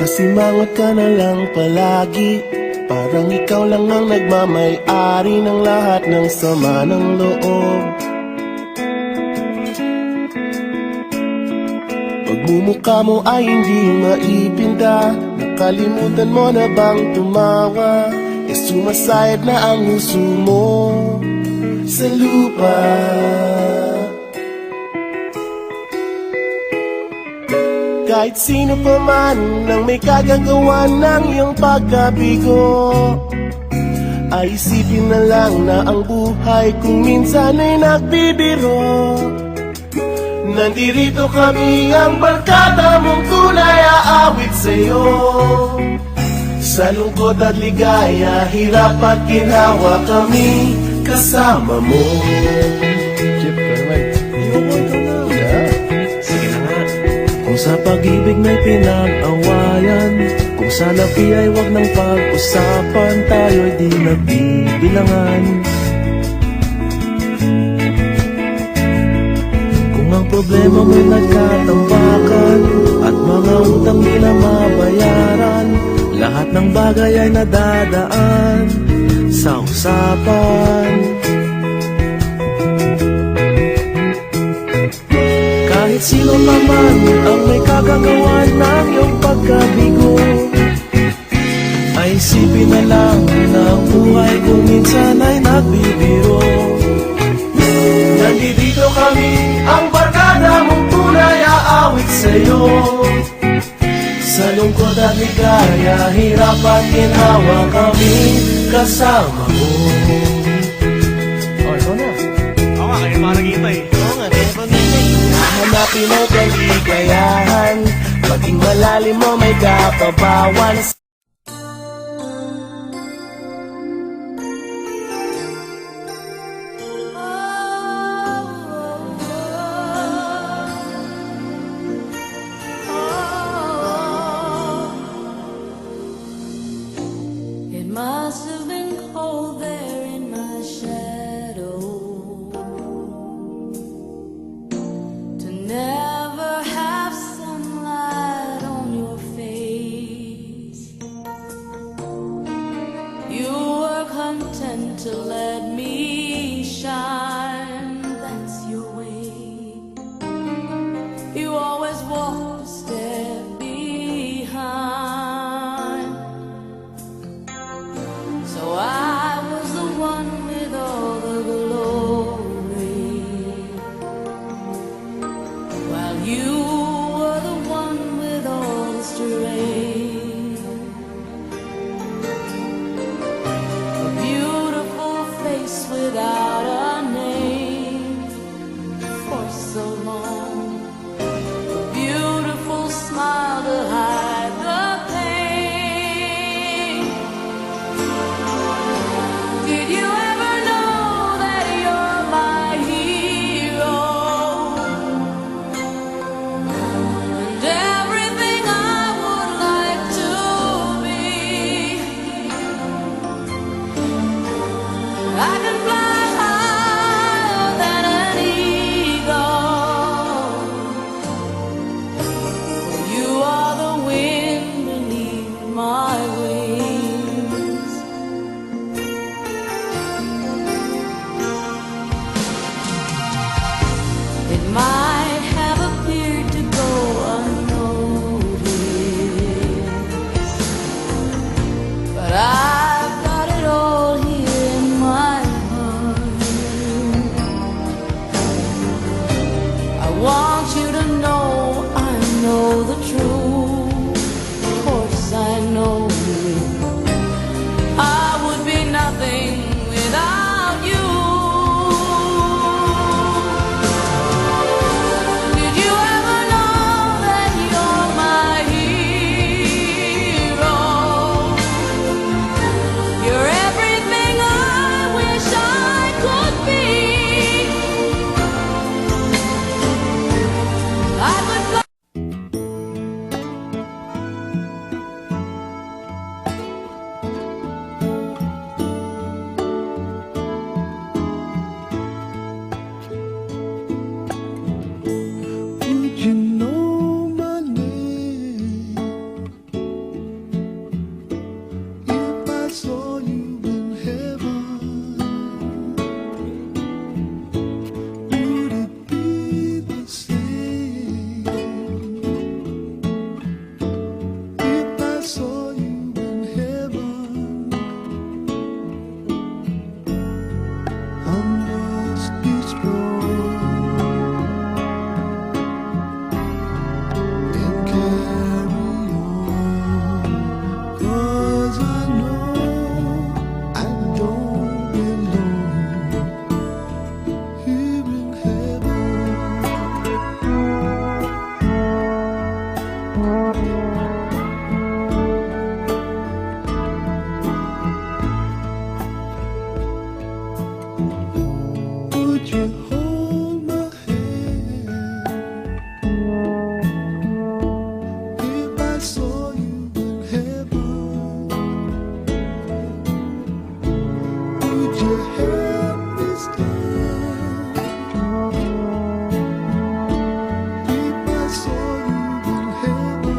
Kasimangot ka na lang palagi, parang ikaw lang ang nagmamay-ari ng lahat ng sama ng loob. Pagmumukha mo ay hindi maipinta, nakalimutan mo na bang tumawa? E sumasayad na ang huso mo sa lupa. Kahit sino pa man ang may kagagawa ng iyong pagkabigo, ay isipin na lang na ang buhay kung minsan ay nagbibiro. Nandirito kami, ang barkada mong tunay aawit sa'yo. Sa lungkot at ligaya, hirap at ginhawa, kami kasama mo. Chip ka naman. Ikaw na. Sige na nga. Kung sa pag-ibig may pinag-awayan, kung sa labi ay wag ng pag-usapan, tayo'y di nagbibilangan. Kung ang problema mo'y nagkatambakan at mga utang di na mabayaran, lahat ng bagay ay nadadaan sa usapan. Kahit sino naman ang may kagagawa ng iyong pagkabigo, ay isipin na lang na ang buhay kung minsan ay nagbibiro. Nandito kami, ang barkada mong tunay aawit sa'yo. Sa lungkot at ligaya, hirap at ginhawa, kami kasama mo. Oh, ikaw na. Oo nga, kayo parang kita eh. Oo nga, kaya pag-ibig. Hanapin mo kaligayahan, maging malalim mo may kapabawan. It must have been cold there in my shadow to never have sunlight on your face. Would you hold my hand if I saw you in heaven? Would you help me stand if I saw you in heaven?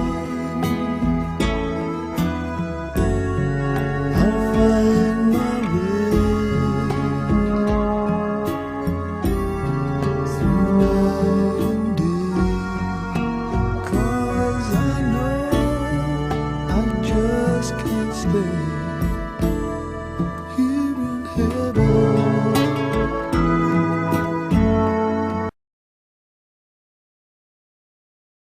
I'll find my way through night and day, 'cause I know I just can't stay.